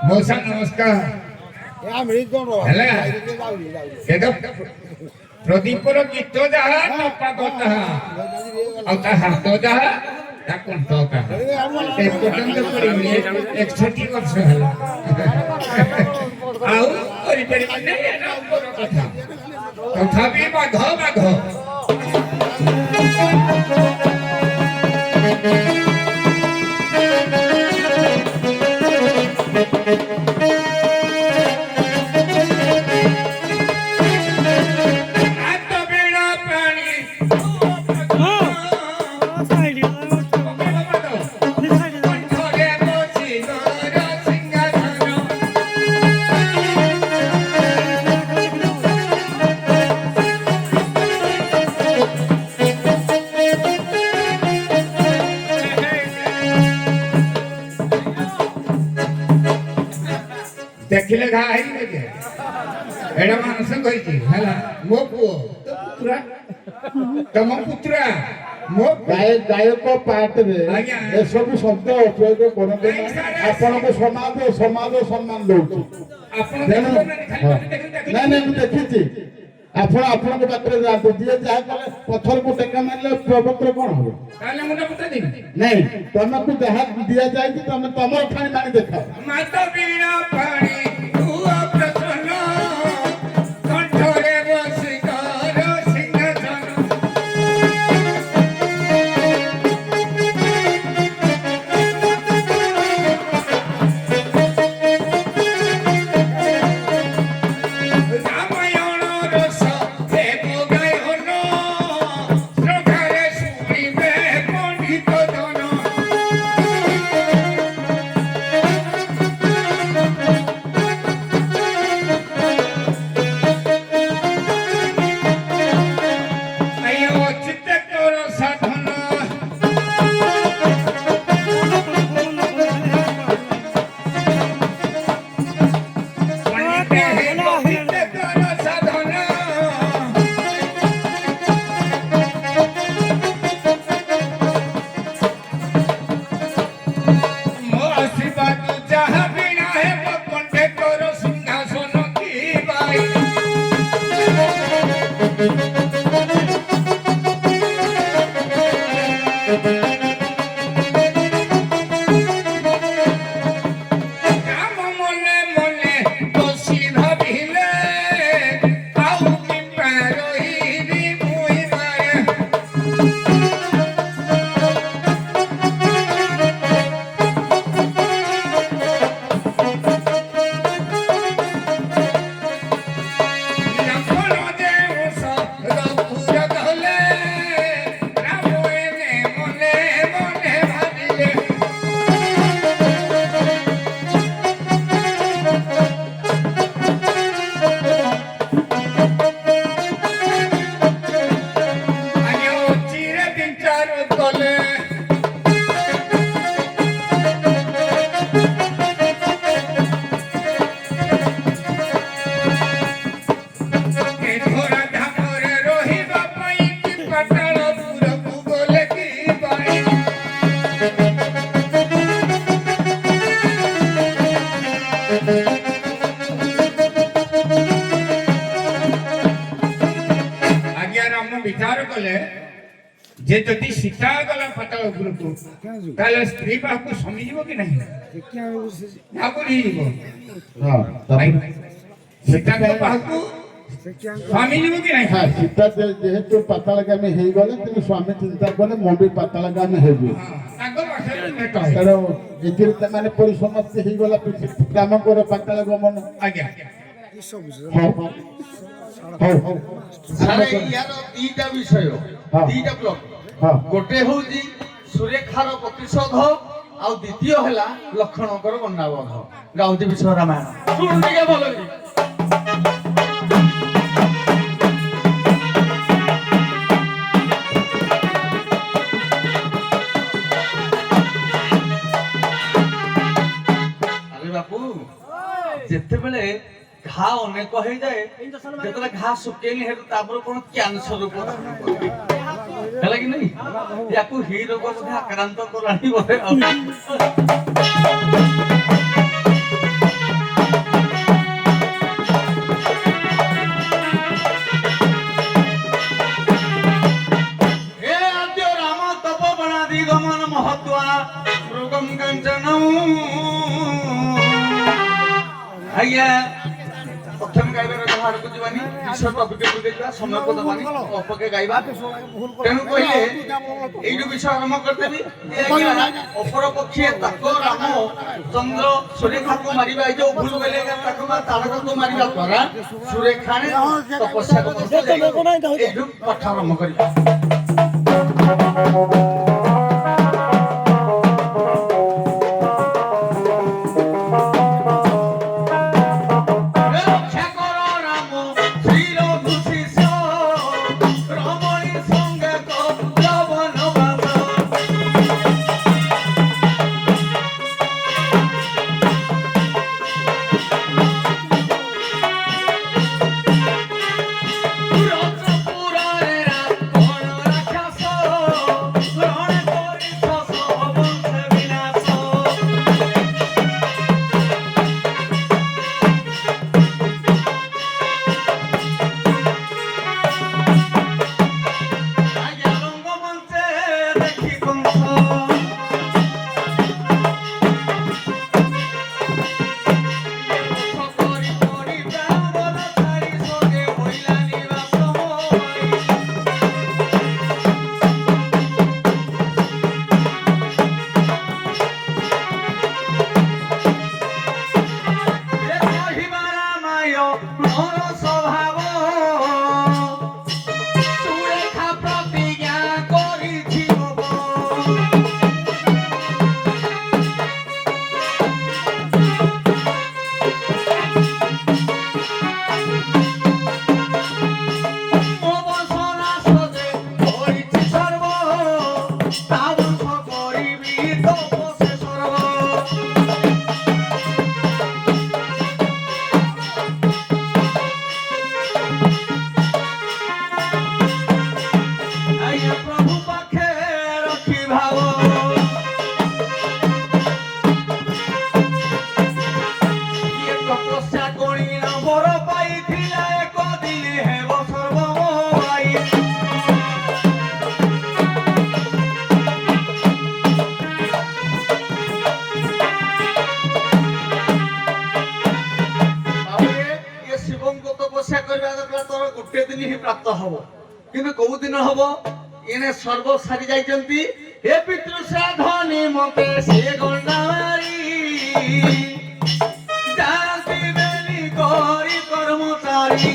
मौसा नमस्कार प्रदीपर गीत जहा पाग जहा हाथ जहा पर्यंत 61 वर्ष तथापि बाघ बाघ देखिले घा एडा मानस कही मो पुओ पुत्रा तम पुत्रा मो गायक पाठ रे सब शब्द उपयोग करते आपन को समाज सम्मान दउची ना ना मैं देखिছি आपन को पात्र जातो जे जा कले पत्थर को टेका मारले पवित्र कोन हो काले मुंडा पुता दिन नहीं तमे को जहा दिया जाय कि तमे तमर खानी मानी देखा माता बीणा पानी विचार कले जे जदि सीता गला पाताल उपरकू ताले स्त्री बाहू समीजिबो कि नहीं ना बोलिबो हां सीता गला बाहू समीजिबो कि नहीं हां सीता जेहेतु पाताल गामे हेई गले तेनु स्वामी चिंता कले मो भी पाताल गामे हेबी तागर भाषा नेट है कारण एतिर त माने परिसमाप्ति हेई गला काम करे पाताल गमन आज्ञा ई सब सारे यार दीटा विषय दीटा ब्लॉक गोटे होजी सुरेखार प्रतिशोध आ द्वितीय हला लक्षणकर गन्नाबोध गाउती विषय रामायण सुन टिके बोलो अरे बापू जेते बेले घा अनेक हो जाए जेतला घा सुकेनी हेतु तापर कोन कैंसर रूप हैला कि नहीं याकू ही रोग मध्ये आक्रांत करानी बोले हत्वा मृगं काञ्चनम् आज्ञा प्रथम गाइबार बाहर को जीवानी ईश्वर टॉपिक को देखा समय को दबानी अपके गाइबा तेनु कहिले एई जो विषय आरंभ करते भी अपर पक्षी ताको राम चंद्र सुरेखा को मारिबा जो भूल गेले ताको मा तारक को मारिबा द्वारा सुरेखा ने तपस्या को एई जो कथा आरंभ करिबा प्राप्त हम कि कौ दिन हम इने सर्व सारी जाइछंती हे पितृ श्राद्धनि मते से गंडा मारी जाति बेली करी कर्मचारी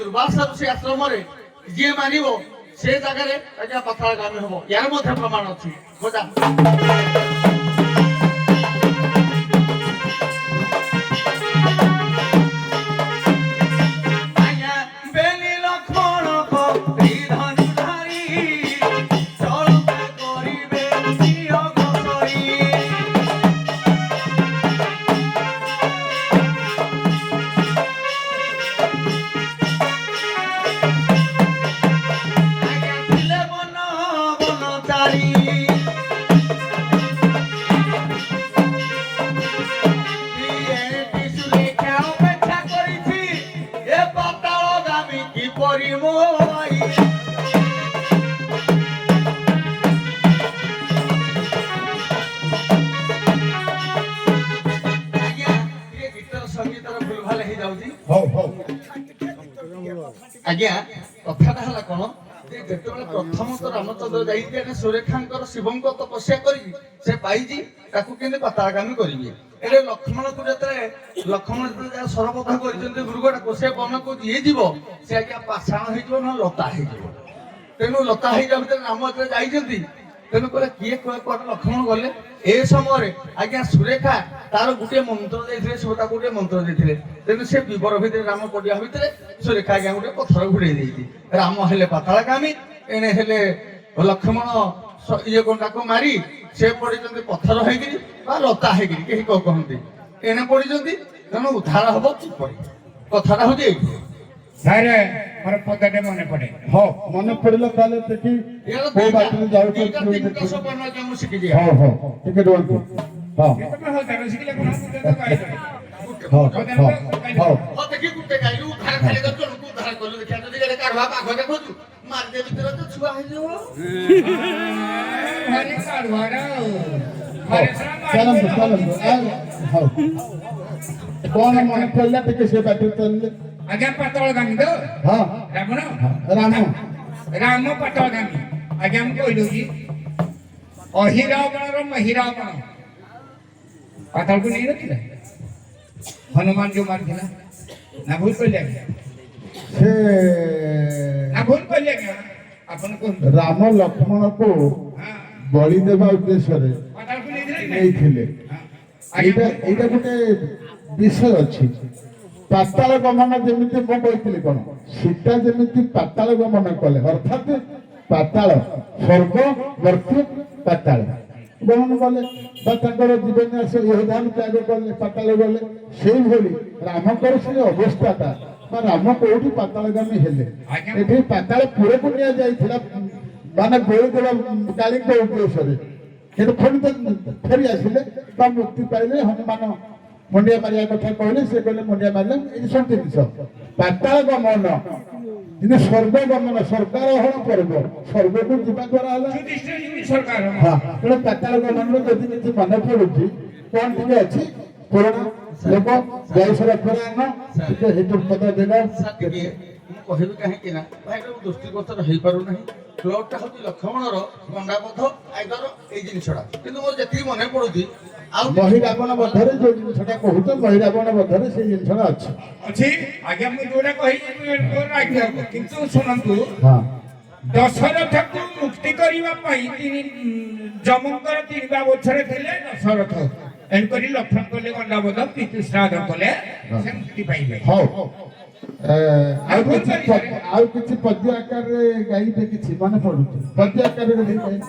दुर्वासा ऋषि आश्रम जी मानिब से जगह पथागामी हम यार प्रमाण अच्छी आज्ञा कथाटा है कौन प्रथम तो रामचंद्र जाइए सुरेखा शिव तपस्या कर पतागामी करेंगे लक्ष्मण को जो लक्ष्मण जो सरबोध कर मृगटा से वन को जी जीव से आज्ञा पाषाण हो लता हो तेणु लता भर राम जाइए तेणु कह किए कौन लक्ष्मण गले ए समय आज्ञा सुरेखा तार गोटे मंत्र देते शिव गोटे मंत्र देते तेणु से विवर भितर राम पड़िया भितर सुरेखा आज्ञा गोटे पथर घुड़े राम हेले पातालगामी एणे हेले लक्ष्मण ये गंडा को मारी से पड़े पथर हो ବା ଲତା ହେଇକିରି କେହି କହନ୍ତି ଏଣେ ପଡ଼ିଛନ୍ତି ତେଣୁ ଉଦ୍ଧାର ହବ କିପରି କଥାଟା ହଉଛି ଏଇଠି ସାର୍ ମୋର ପଦଟେ ମନେ ପଡେ ହଉ ମନେ ପଡ଼ିଲା ତାହେଲେ ଦେଖି କୋଉ ବାଟରେ ଯାଉଛନ୍ତି ମୁଁ ଶିଖିଛି ହଉ ହଉ ଟିକେ ରୁହନ୍ତୁ ହଁ ତମେ ହଉ ତାର ଶିଖିଲେ କଣ ମୁଁ ତ ଗାଇଦେବି। ହଉ ହଉ ହଉ ହଁ ଦେଖି ଗୋଟେ ଗାଈରୁ ଉଦ୍ଧାର ଖାଲି ଜଣକୁ ଉଦ୍ଧାର କଲୁ ଦେଖିବା ଯଦି ଗୋଟେ କାଢୁଆ ପାଗ ଦେଖୁଛୁ ମାରିଦେ ଭିତରେ ତ ଛୁଆ ହେଇଯିବ ଭାରି କାଢୁଆରା ଆଉ। ହଉ ଘରେ ସାରା ଚାଲନ୍ତୁ ମାରିଦେଲା। ଚାଲନ୍ତୁ ହଉ କଣ ମନେ ପଡ଼ିଲା ଟିକେ ସେ ବାଟରେ ଚାଲିଲେ ଆଜ୍ଞା ପାତଳ ଗାମୀ ତ ହଁ ରାବଣ ରାମ ରାମ ପାତଳ ଗାମୀ ଆଜ୍ଞା ମୁଁ କହିଦଉଛି ଅହିରାବଣର ମହିରାବଣ ପାତାଳକୁ ନେଇନଥିଲା ହନୁମାନ ଯୋଉ ମାରିଥିଲା ନା ଭୁଲ କହିଲେ ଆଜ୍ଞା ସେ ନା ଭୁଲ କହିଲେ ଆଜ୍ଞା ଆପଣ କୁହନ୍ତୁ ରାମ ଲକ୍ଷ୍ମଣକୁ ହଁ ବଳି ଦେବା ଉଦ୍ଦେଶ୍ୟରେ ପାତାଳକୁ ନେଇଥିଲେ କି ନାଇଁ? ନେଇଥିଲେ ହଁ। ଏଇଟା ଆଜ୍ଞା ଏଇଟା ଗୋଟେ ବିଷୟ ଅଛି ପାତାଳ ଗମନ ଯେମିତି ମୁଁ କହିଥିଲି କଣ ସୀତା ଯେମିତି ପାତାଳ ଗମନ କଲେ ଅର୍ଥାତ୍ ପାତାଳ ସ୍ୱର୍ଗ ମର୍ତ୍ତ୍ୟ ପାତାଳ ଗମନ କଲେ ବା ତାଙ୍କର ଜୀବନ୍ୟାସ ଇହଧାମ ତ୍ୟାଗ କଲେ ପାତାଳ ଗଲେ ସେଇଭଳି ରାମଙ୍କର ସେ ଅବସ୍ଥାଟା ବା ରାମ କୋଉଠି ପାତାଳଗାମୀ ହେଲେ ଏଠି ପାତାଳ ପୁରକୁ ନିଆଯାଇଥିଲା ମାନେ ବଳି ଦେବା କାଳୀଙ୍କ ଉଦ୍ଦେଶ୍ୟରେ କିନ୍ତୁ ପୁଣି ତ ଫେରି ଆସିଲେ ବା ମୁକ୍ତି ପାଇଲେ ହନୁମାନ ମୁଣ୍ଡିଆ ମାରିବା କଥା କହିଲେ ସେ କହିଲେ ମୁଣ୍ଡିଆ ମାରିଲେ ଏଇ ସବୁ ଜିନିଷ ପାତାଳ ଗମନ କିନ୍ତୁ ସ୍ୱର୍ଗ ଗମନ ସ୍ୱର୍ଗାରୋହଣ ପର୍ବ ସ୍ୱର୍ଗକୁ ଯିବା ଦ୍ୱାରା ହେଲା ଯୁଧିଷ୍ଠିର ଯିବି ସରକାର ହଁ ତେଣୁ ପାତାଳ ଗମନରୁ ଯଦି କିଛି ମନେ ପଡୁଛି କଣ ଟିକେ ଅଛି ପୁରୁଣା ଲୋକ ବୟସର ପୁରାଣ ଟିକେ ହେତୁ ପଦ ଦେଲ ଟିକେ ମୁଁ କହିବି କାହିଁକି ନା ଭାଇ ମୁଁ ଦୃଷ୍ଟିଗୋଚର ହେଇପାରୁନାହିଁ ପ୍ଲଟଟା ହଉଛି ଲକ୍ଷ୍ମଣର ଗଣ୍ଡାବଧ ଆଇଦର ଏଇ ଜିନିଷଟା କିନ୍ତୁ ମୋର ଯେତିକି ମନେ ପଡୁଛି ଆଉ ମହିରାବଣ ମଧ୍ୟରେ ଯୋଉ ଜିନିଷଟା କହୁଛ ମହିରାବଣ ମଧ୍ୟରେ ସେଇ ଜିନିଷଟା ଅଛି ଅଛି ଆଜ୍ଞା ମୁଁ ଯୋଉଟା କହିଛି ରାଗି ହବ କିନ୍ତୁ ଶୁଣନ୍ତୁ ହଁ ଦଶରଥକୁ ମୁକ୍ତି କରିବା ପାଇଁ ଯମଙ୍କର 3 ବଛରେ ଥିଲେ ଦଶରଥ ଏଣୁକରି ଲକ୍ଷ୍ମଣ କଲେ ଗଣ୍ଡାବଧ ପିତୃଶ୍ରାଦ୍ଧ କଲେ ସେ ମୁକ୍ତି ପାଇଲେ ହଉ ଆଉ କିଛି ପଦ୍ୟ ଆକାରରେ ଗାଇବେ କିଛି ମନେ ପଡୁଛି ପଦ୍ୟ ଆକାରରେ ଗାଇବେ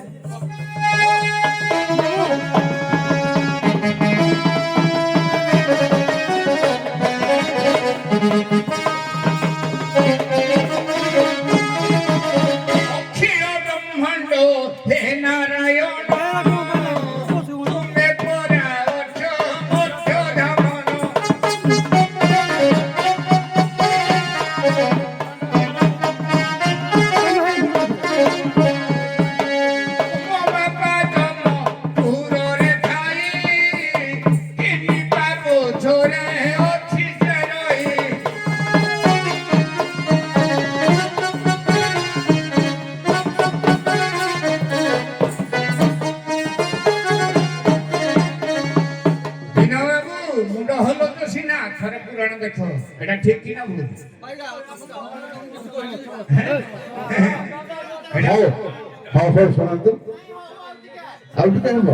ଅଖିଳ ବ୍ରହ୍ମାଣ୍ଡ ହେ ନାରାୟଣ ତୁମେ ପରା ଅଛ ମୋକ୍ଷ ଧାମନ। ମୋ ବାପା ଜମ ପୁରରେ ଥାଇ ତିନି ପାବୋଛରେ ଅଛି ସେ ରହି। ବିନୟ ବାବୁ ମୁଣ୍ଡ ହଲଉଛ ସିନା ଥରେ ପୁରାଣ ଦେଖ ଏଟା ଠିକ କି ନା ଭୁଲ? ଏଟା ହଉ ହଉ ହଉ ଶୁଣନ୍ତୁ ଆଉ ଟିକେ ହବ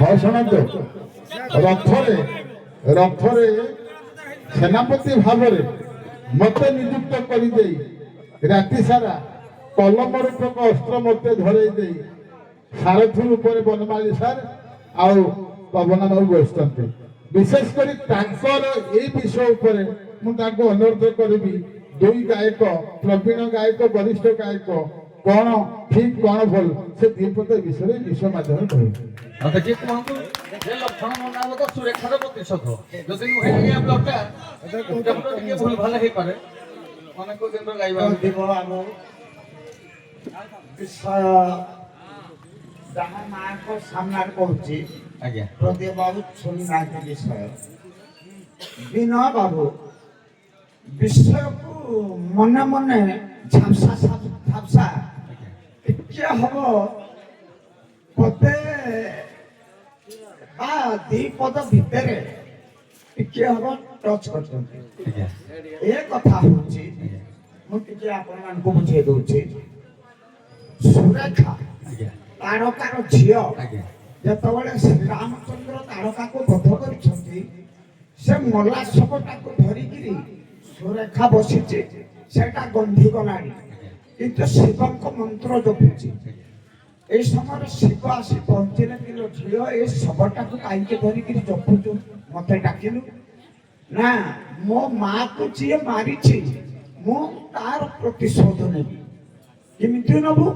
ହଉ ଶୁଣନ୍ତୁ ରଥରେ ରଥରେ ସେନାପତି ଭାବରେ ମତେ ନିଯୁକ୍ତ କରିଦେଇ ରାତି ସାରା କଲମ ରୂପକ ଅସ୍ତ୍ର ମତେ ଧରେଇ ଦେଇ ସାରଥୀ ଉପରେ ବନମାଳୀ ସାର୍ ଆଉ ପବନ ବାବୁ ବସିଛନ୍ତି ବିଶେଷ କରି ତାଙ୍କର ଏଇ ବିଷୟ ଉପରେ ମୁଁ ତାଙ୍କୁ ଅନୁରୋଧ କରିବି ଦୁଇ ଗାୟକ ପ୍ରବୀଣ ଗାୟକ ବରିଷ୍ଠ ଗାୟକ କଣ ଠିକ କଣ ଭଲ ସେ ଦ୍ୱିପଦ ବିଷୟରେ ବିଷୟ ମାଧ୍ୟମରେ କହିବେ ଆଉ ଦେଖି କୁହନ୍ତୁ ଯେ ଲକ୍ଷ୍ମଣ ଗଣ୍ଡାବଧ ସୁରେଖାର ପ୍ରତିଶତ ଯଦି ନୁହେଁ ଆଜ୍ଞା ବ୍ଲକଟା ଟିକେ ଭୁଲ ଭଲ ହେଇପାରେ ଅନେକ ଦିନର ଗାଇବା দিব ଆମ ବିଷୟ ଯାହା ମାଙ୍କ ସାମ୍ନାରେ କହୁଛି ଆଜ୍ଞା ପ୍ରଦୀପ ବାବୁ ଶୁଣିନାହାନ୍ତି ବିଷୟ ବିନୟ ବାବୁ ବିଷୟକୁ ମନେ ମନେ ଝାପସା ଝାପସା ଟିକେ ହବ ପଦେ ବା 2 ପଦ ଭିତରେ ଟିକେ ହବ ଟଚ୍ କରୁଛନ୍ତି ଆଜ୍ଞା ଏ କଥା ହଉଛି ମୁଁ ଟିକେ ଆପଣମାନଙ୍କୁ ବୁଝେଇ ଦଉଛି ସୁରେଖା ଆଜ୍ଞା ତାରକାର ଝିଅ ଆଜ୍ଞା ଯେତେବେଳେ ଶ୍ରୀରାମଚନ୍ଦ୍ର ତାରକାକୁ ବଧ କରିଛନ୍ତି ସେ ମଲା ଶବଟାକୁ ଧରିକିରି ସୁରେଖା ବସିଛି ସେଟା ଗନ୍ଧି ଗଲାଣି କିନ୍ତୁ ଶିବଙ୍କ ମନ୍ତ୍ର ଜପୁଛି এই ସମୟରେ ଶିବ ଆସି ପହଞ୍ଚିଲେ କିଲୋ ଝିଅ ଏ ଶବଟାକୁ କାହିଁକି ଧରିକିରି ଜପୁଛୁ ମତେ ଡାକିଲୁ ନା ମୋ ମାକୁ ଯିଏ ମାରିଛି ମୁଁ ତାର ପ୍ରତିଶୋଧ ନେବି କେମିତି ନବୁ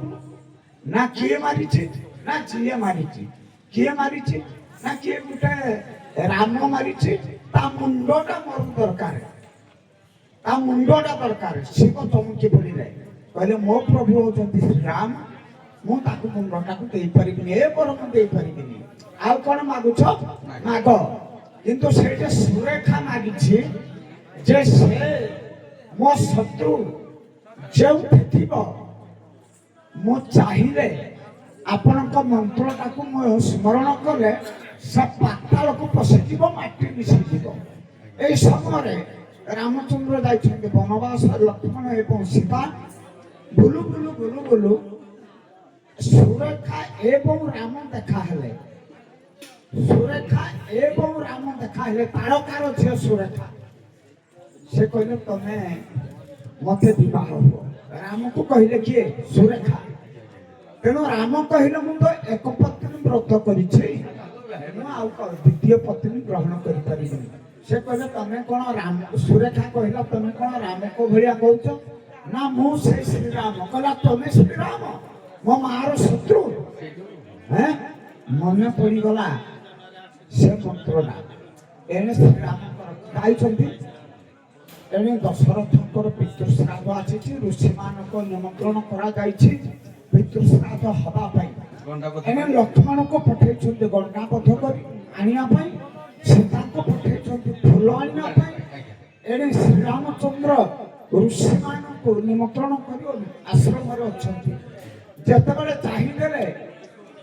ନା କିଏ ମାରିଛି ନା ଯିଏ ମାରିଛି କିଏ ମାରିଛି ନା କିଏ ଗୋଟେ ରାମ ମାରିଛି ତା ମୁଣ୍ଡଟା ମୋର ଦରକାର ତା ମୁଣ୍ଡଟା ଦରକାର ଶିବ ଚମକି ପଡ଼ିଲେ କହିଲେ ମୋ ପ୍ରଭୁ ହଉଛନ୍ତି ଶ୍ରୀରାମ ମୁଁ ତାକୁ ମୁଣ୍ଡଟାକୁ ଦେଇପାରିବିନି ଏ ବର ମୁଁ ଦେଇପାରିବିନି ଆଉ କଣ ମାଗୁଛ ମାଗ କିନ୍ତୁ ସେଇଟା ସୁରେଖା ମାଗିଛି ଯେ ସେ ମୋ ଶତ୍ରୁ ଯେଉଁଠି ଥିବ ମୁଁ ଚାହିଁଲେ ଆପଣଙ୍କ ମନ୍ତ୍ରଟାକୁ ମୁଁ ସ୍ମରଣ କଲେ ସେ ପାତାଳକୁ ପଶିଯିବ ମାଟି ମିଶିଯିବ এই ସମୟରେ ରାମଚନ୍ଦ୍ର ଯାଇଛନ୍ତି ବନବାସ ଲକ୍ଷ୍ମଣ ଏବଂ ସୀତା ବୁଲୁ ବୁଲୁ ବୁଲୁ ବୁଲୁ ସୁରେଖା ଏବଂ ରାମ ଦେଖା ହେଲେ ସୁରେଖା ଏବଂ ରାମ ଦେଖା ହେଲେ ତାରକାର ଝିଅ ସୁରେଖା ସେ କହିଲେ ତମେ ମତେ ବିବାହ ହୁଅ ରାମକୁ କହିଲେ କିଏ ସୁରେଖା ତେଣୁ ରାମ କହିଲେ ମୁଁ ତ ଏକ ପତ୍ନୀ ବ୍ରତ କରିଛି ମୁଁ ଆଉ ଦ୍ୱିତୀୟ ପତ୍ନୀ ଗ୍ରହଣ କରିପାରିବିନି ସେ କହିଲେ ତମେ କଣ ରାମ ସୁରେଖା କହିଲା ତମେ କଣ ରାମଙ୍କ ଭଳିଆ କହୁଛ ନା ମୁଁ ସେଇ ଶ୍ରୀରାମ କହିଲା ତମେ ଶ୍ରୀରାମ ମୋ ମାର ଶତ୍ରୁ ମନେ ପଡ଼ିଗଲା ସେ ମନ୍ତ୍ରଟା ଏଣେ ଶ୍ରୀରାମଙ୍କର ଗାଇଛନ୍ତି ଏଣେ ଦଶରଥଙ୍କର ପିତୃଶ୍ରାଦ୍ଧ ଆସିଛି ଋଷିମାନଙ୍କ ନିମନ୍ତ୍ରଣ କରାଯାଇଛି ପିତୃଶ୍ରାଦ୍ଧ ହବା ପାଇଁ ଏଣେ ଲକ୍ଷ୍ମଣକୁ ପଠେଇଛନ୍ତି ଗଣ୍ଡାବଦ୍ଧ କରି ଆଣିବା ପାଇଁ ସୀତାଙ୍କୁ ପଠେଇଛନ୍ତି ଫୁଲ ଆଣିବା ପାଇଁ ଏଣେ ଶ୍ରୀରାମଚନ୍ଦ୍ର ଋଷିମାନଙ୍କୁ ନିମନ୍ତ୍ରଣ କରି ଆଶ୍ରମରେ ଅଛନ୍ତି ଯେତେବେଳେ ଚାହିଁଦେଲେ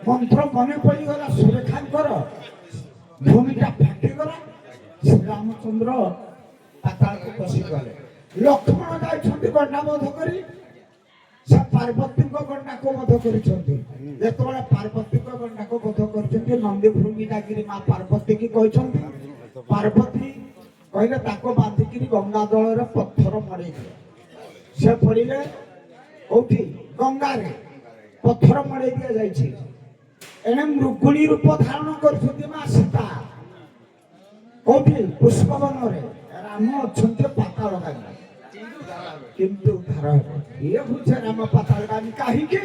ମନ୍ତ୍ର ମନେ ପଡ଼ିଗଲା ସୁରେଖାଙ୍କର ଭୂମିଟା ଫାଟିଗଲା ଶ୍ରୀରାମଚନ୍ଦ୍ର ପାତାଳକୁ ପଶିଗଲେ ଲକ୍ଷ୍ମଣ ଯାଇଛନ୍ତି ଗଣ୍ଡାବଦ୍ଧ କରି ସେ ପାର୍ବତୀଙ୍କ ଗଣ୍ଡାକୁ ବଧ କରିଛନ୍ତି ଯେତେବେଳେ ପାର୍ବତୀଙ୍କ ଗଣ୍ଡାକୁ ବଧ କରିଛନ୍ତି ନନ୍ଦୀ ଭୃଙ୍ଗି ଡାକିରି ମା ପାର୍ବତୀ କି କହିଛନ୍ତି ପାର୍ବତୀ କହିଲେ ତାକୁ ବାନ୍ଧିକିରି ଗଙ୍ଗା ଜଳରେ ପଥର ମଡ଼େଇଲେ ସେ ପଡ଼ିଲେ କୋଉଠି ଗଙ୍ଗାରେ ପଥର ମଡ଼େଇ ଦିଆଯାଇଛି ଏଣେ ମୃଗୁଣୀ ରୂପ ଧାରଣ କରିଛନ୍ତି ମା ସୀତା କୋଉଠି ପୁଷ୍ପବନରେ ରାମ ଅଛନ୍ତି ପାତାଳ ଗାମୀ କିନ୍ତୁ ଉଦ୍ଧାର ହେବ ଇଏ ବୁଝେ ରାମ ପାତାଳ ଗାମୀ କାହିଁକି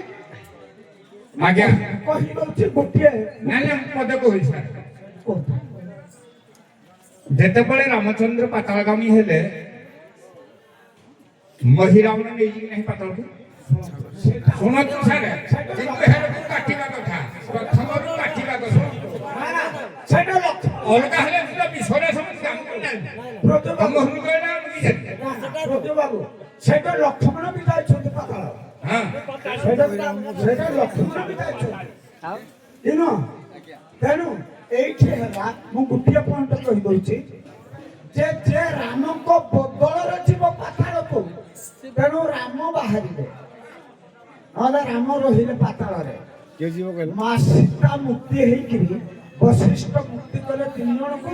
ଆଜ୍ଞା କହିଦଉଛି ଗୋଟିଏ ନାଇଁ ନାଇଁ ପଦେ କହୁଛି ସାର୍ ଯେତେବେଳେ ରାମଚନ୍ଦ୍ର ପାତାଳଗାମୀ ହେଲେ ମହିରାବଣ ନେଇଯିବି ନାହିଁ ପାତାଳକୁ ଶୁଣନ୍ତୁ ସାର୍ କିନ୍ତୁ ହେରକୁ କାଟିବା କଥା ପ୍ରଥମରୁ କାଟିବା କଥା ସେଟା ଲକ୍ଷ୍ୟ ଅଲଗା ହେଲେ ପୁରା ବିଷୟରେ ସମସ୍ତେ ତମ ହୃଦୟଟା ବାବୁ ସେଟା ଲକ୍ଷ୍ମଣ ବି ଯାଇଛନ୍ତି ପାତାଳ ହଁ ସେଟା ଲକ୍ଷ୍ମଣ ବି ଯାଇଛନ୍ତି ତେଣୁ ଏଇଠି ହେଲା ମୁଁ ଗୋଟିଏ ପଏଣ୍ଟ କହିଦଉଛି ଯେ ଯେ ରାମଙ୍କ ବଦଳରେ ଯିବ ପାତାଳକୁ ତେଣୁ ରାମ ବାହାରିବେ ନହେଲେ ରାମ ରହିଲେ ପାତାଳରେ ମା ସୀତା ମୁକ୍ତି ହେଇକିରି ବଶିଷ୍ଠ ମୁକ୍ତି କଲେ 3 ଜଣକୁ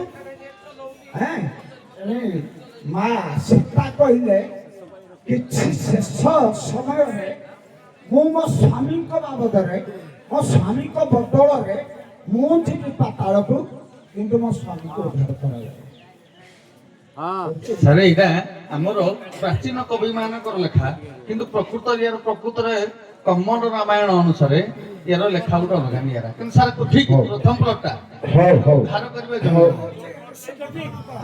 ମା ସୀତା କହିଲେ କିଛି ଶେଷ ସମୟରେ ମୁଁ ମୋ ସ୍ୱାମୀଙ୍କ ବାବଦରେ ମୋ ସ୍ୱାମୀଙ୍କ ବଦଳରେ ମୁଁ ଯିବି ପାତାଳକୁ କିନ୍ତୁ ମୋ ସ୍ୱାମୀକୁ ଉଦ୍ଧାର କରାଯାଏ ସାର୍ ଏଇଟା ଆମର ପ୍ରାଚୀନ କବି ମାନଙ୍କର ଲେଖା କିନ୍ତୁ ପ୍ରକୃତରେ କମନ ରାମାୟଣ ଅନୁସାରେ ୟାର ଲେଖା ଗୋଟେ ଅଲଗା ନିଆରା କିନ୍ତୁ ସାର୍ ଠିକ ପ୍ରଥମ ପ୍ଲଟଟା ଉଦ୍ଧାର କରିବେ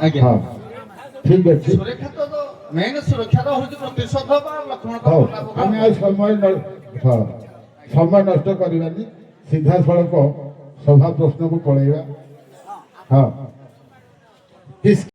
ଆଜ୍ଞା ଠିକ ଅଛି ସୁରକ୍ଷା ତ ମେନ୍ ସୁରକ୍ଷା ତ ହଉଛି ପ୍ରତିଶୋଧ ବା ଲକ୍ଷ୍ମଣଙ୍କ ଆମେ ଆଉ ସମୟ ନଷ୍ଟ କରିବାନି ସିଧାସଳଖ ସଭା ପ୍ରଶ୍ନକୁ ପଳେଇବା ହଁ